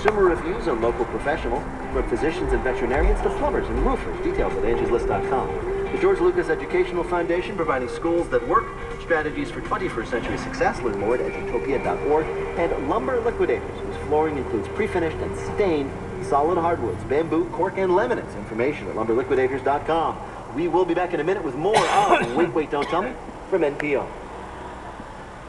consumer reviews on local professionals, from physicians and veterinarians to plumbers and roofers. Details at angieslist.com. The George Lucas Educational Foundation, providing schools that work, strategies for 21st century success. Learn more at edutopia.org. And Lumber Liquidators, whose flooring includes pre-finished and stained solid hardwoods, bamboo, cork, and laminates. Information at lumberliquidators.com. We will be back in a minute with more of Wait, Wait, Don't Tell Me from NPR.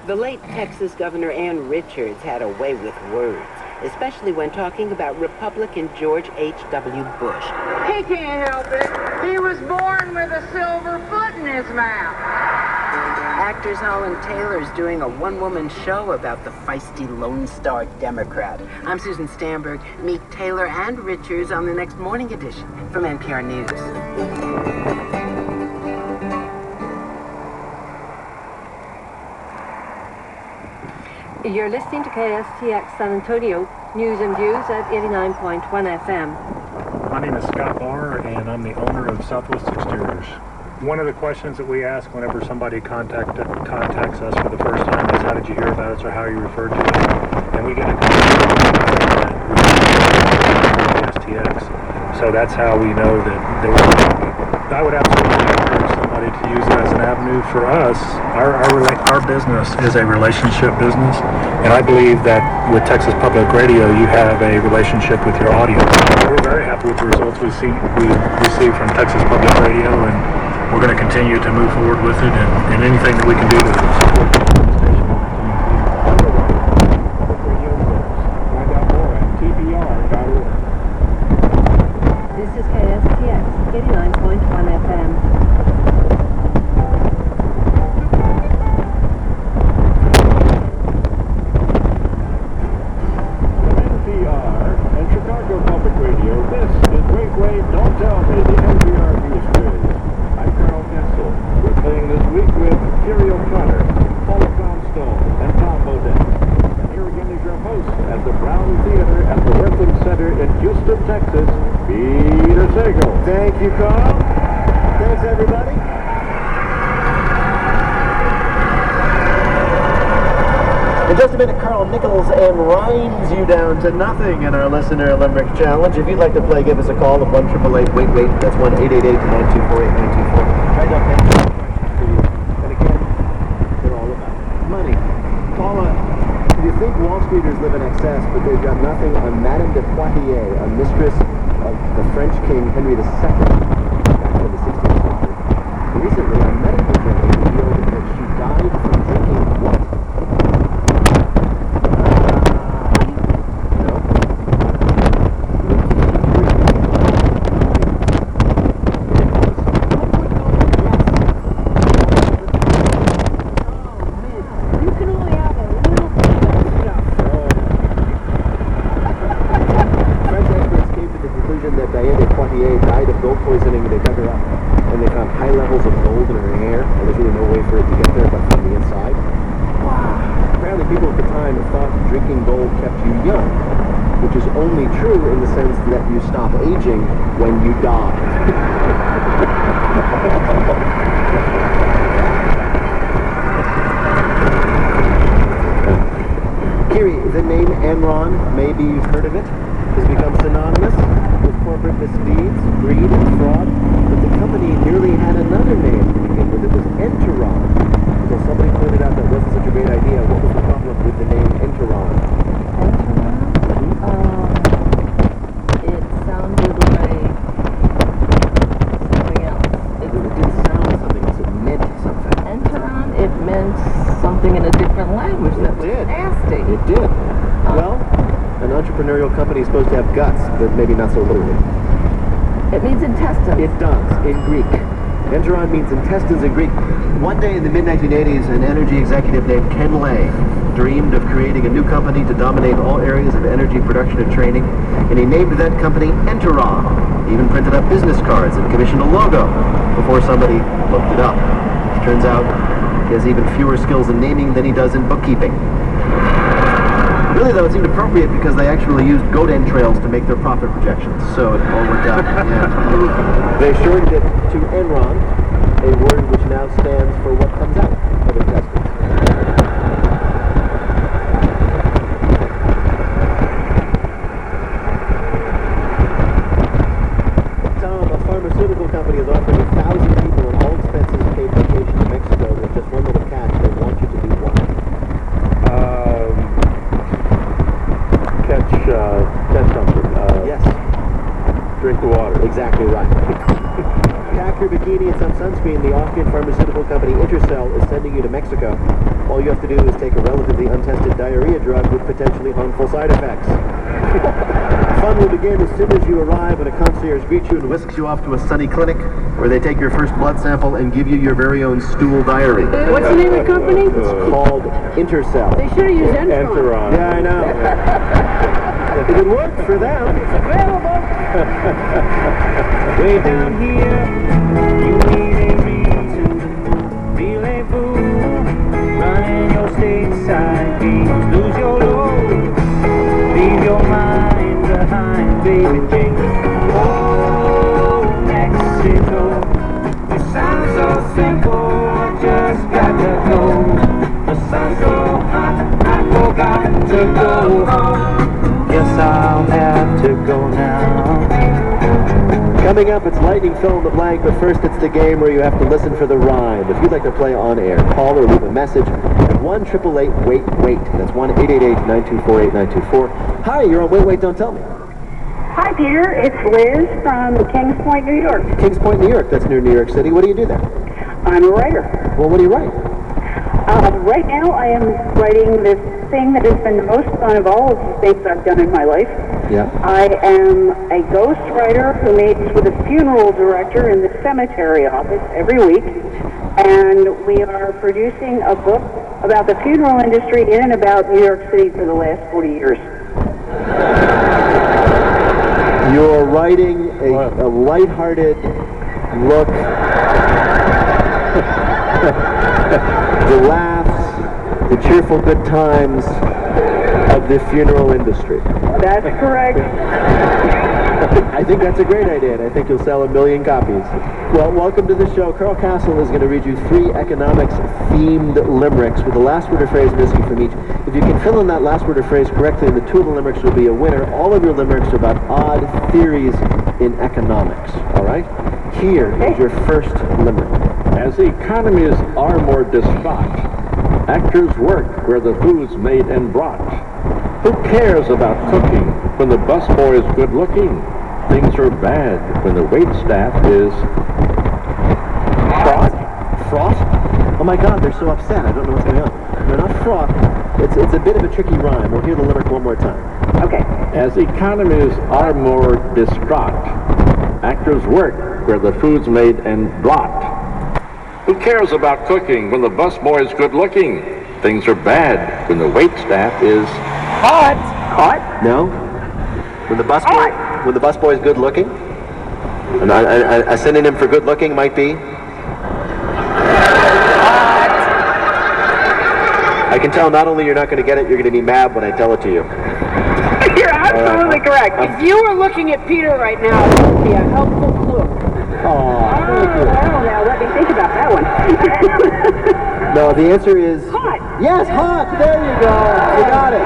The late Texas Governor Ann Richards had a way with words, especially when talking about Republican George H.W. Bush. He can't help it. He was born with a silver foot in his mouth. Actors Holland Taylor's doing a one-woman show about the feisty Lone Star Democrat. I'm Susan Stamberg. Meet Taylor and Richards on the next morning edition from NPR News. You're listening to KSTX San Antonio News and Views at 89.1 FM. My name is Scott Barr, and I'm the owner of Southwest Exteriors. One of the questions that we ask whenever somebody contacts us for the first time is, how did you hear about us, or how are you referred to us? And we get a KSTX. So that's how we know that I would absolutely encourage somebody to use it as an avenue for us. Our business is a relationship business, and I believe that with Texas Public Radio, you have a relationship with your audience. We're very happy with the results we receive from Texas Public Radio, and we're going to continue to move forward with it, and anything that we can do to support the station. Find out more at tpr.org. This is KSTX 89.1 FM. Thank you, Carl. Thanks, everybody. In just a minute, Carl Nichols and rhymes you down to nothing in our Listener Limerick Challenge. If you'd like to play, give us a call at 1-888-WAIT-WAIT. That's 1-888-924-8924. Try to answer questions for you. And again, they're all about money. Paula, you think Wall Streeters live in excess, but they've got nothing on Madame de Poitiers, a mistress of the French King Henry II back in the 16th century. Recently, a medical journal revealed that she died from drinking what? No? You can only have a little bit of stuff. French experts came to the conclusion that Diane de Poitiers died of gold poisoning. They dug her up, and they found high levels of gold in her hair, and there's really no way for it to get there but from the inside. Wow. Apparently people at the time thought drinking gold kept you young, which is only true in the sense that you stop aging when you die. Kiri, the name Enron, maybe you've heard of it, has become synonymous with corporate misdeeds, greed, and fraud, but the company nearly had another name to begin with. It was Enteron. Until somebody pointed out that wasn't such a great idea. What was the problem with the name Enteron? It sounded like something else. It didn't sound something else. It meant something. Enteron, it meant something in a different language. That was nasty. It did. Well, an entrepreneurial company is supposed to have guts, but maybe not so literally. It means intestines. It does, in Greek. Enteron means intestines in Greek. One day in the mid-1980s, an energy executive named Ken Lay dreamed of creating a new company to dominate all areas of energy production and training, and he named that company Enteron. He even printed up business cards and commissioned a logo before somebody looked it up. It turns out he has even fewer skills in naming than he does in bookkeeping. Really, though, it seemed appropriate because they actually used goat entrails to make their profit projections, so it all worked out. Yeah. They shortened it to Enron, a word which now stands for what comes out of intestines. said something. Yes, Drink the water. exactly right. Pack your bikini and some sunscreen. The Austrian pharmaceutical company Intercell is sending you to Mexico. All you have to do is take a relatively untested diarrhea drug with potentially harmful side effects. Fun will begin as soon as you arrive when a concierge greets you and whisks you off to a sunny clinic where they take your first blood sample and give you your very own stool diary. What's the name of the company? It's called Intercell. They should have used Entron. Enteron. Yeah, I know. If it worked for them. Way down here, you need a reason to feel a fool. Running your stateside games, lose your load. Leave your mind behind, baby Jane. Oh, Mexico, it sounds so simple, I just got to go. The sun's so hot, I forgot to go home. Guess I'll have to go now. Coming up, it's lightning fill in the blank, but first it's the game where you have to listen for the rhyme. If you'd like to play on air, call or leave a message at 1-888-WAIT-WAIT. That's 1-888-924-8924. Hi, you're on Wait, Wait, Don't Tell Me. Hi, Peter. It's Liz from Kings Point, New York. Kings Point, New York. That's near New York City. What do you do there? I'm a writer. Well, what do you write? Right now, I am writing this thing that has been the most fun of all of the things I've done in my life. Yeah. I am a ghost writer who meets with a funeral director in the cemetery office every week. And we are producing a book about the funeral industry in and about New York City for the last 40 years. You're writing a lighthearted look, the laughs, the cheerful good times of the funeral industry. That's correct. I think that's a great idea, and I think you'll sell 1 million copies. Well, welcome to the show. Carl Castle is going to read you 3 economics-themed limericks with the last word or phrase missing from each. If you can fill in that last word or phrase correctly, and the 2 of the limericks will be a winner. All of your limericks are about odd theories in economics, all right? Here is your first limerick. As economies are more distraught, actors work where the food's made and brought. Who cares about cooking when the busboy is good looking? Things are bad when the wait staff is Fraught? Fraught? Oh my God, they're so upset. I don't know what's going on. They're not fraught. It's a bit of a tricky rhyme. We'll hear the limerick one more time. Okay. As economies are more distraught, actors work where the food's made and brought. Who cares about cooking when the busboy is good looking? Things are bad when the wait staff is Caught. No? When the busboy is good looking? And a synonym for good looking might be? I can tell not only you're not going to get it, you're going to be mad when I tell it to you. You're absolutely correct. If you were looking at Peter right now, it would be a helpful clue. Thank you. Well, now let me think about that one. No, the answer is... Hot. Yes, hot! There you go. You got it.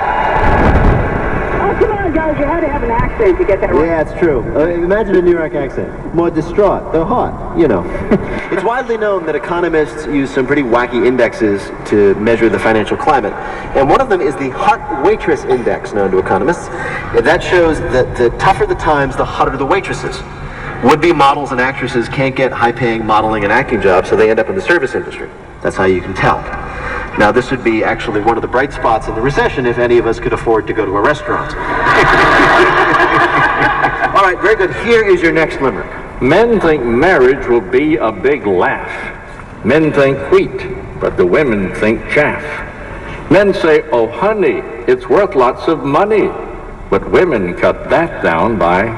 Oh, come on, guys. You had to have an accent to get that right. Yeah, it's true. Imagine a New York accent. More distraught. They're hot, you know. It's widely known that economists use some pretty wacky indexes to measure the financial climate. And one of them is the Hot Waitress Index, known to economists. That shows that the tougher the times, the hotter the waitresses. Would-be models and actresses can't get high-paying modeling and acting jobs, so they end up in the service industry. That's how you can tell. Now, this would be actually one of the bright spots in the recession if any of us could afford to go to a restaurant. All right, very good. Here is your next limerick. Men think marriage will be a big laugh. Men think wheat, but the women think chaff. Men say, oh honey, it's worth lots of money. But women cut that down by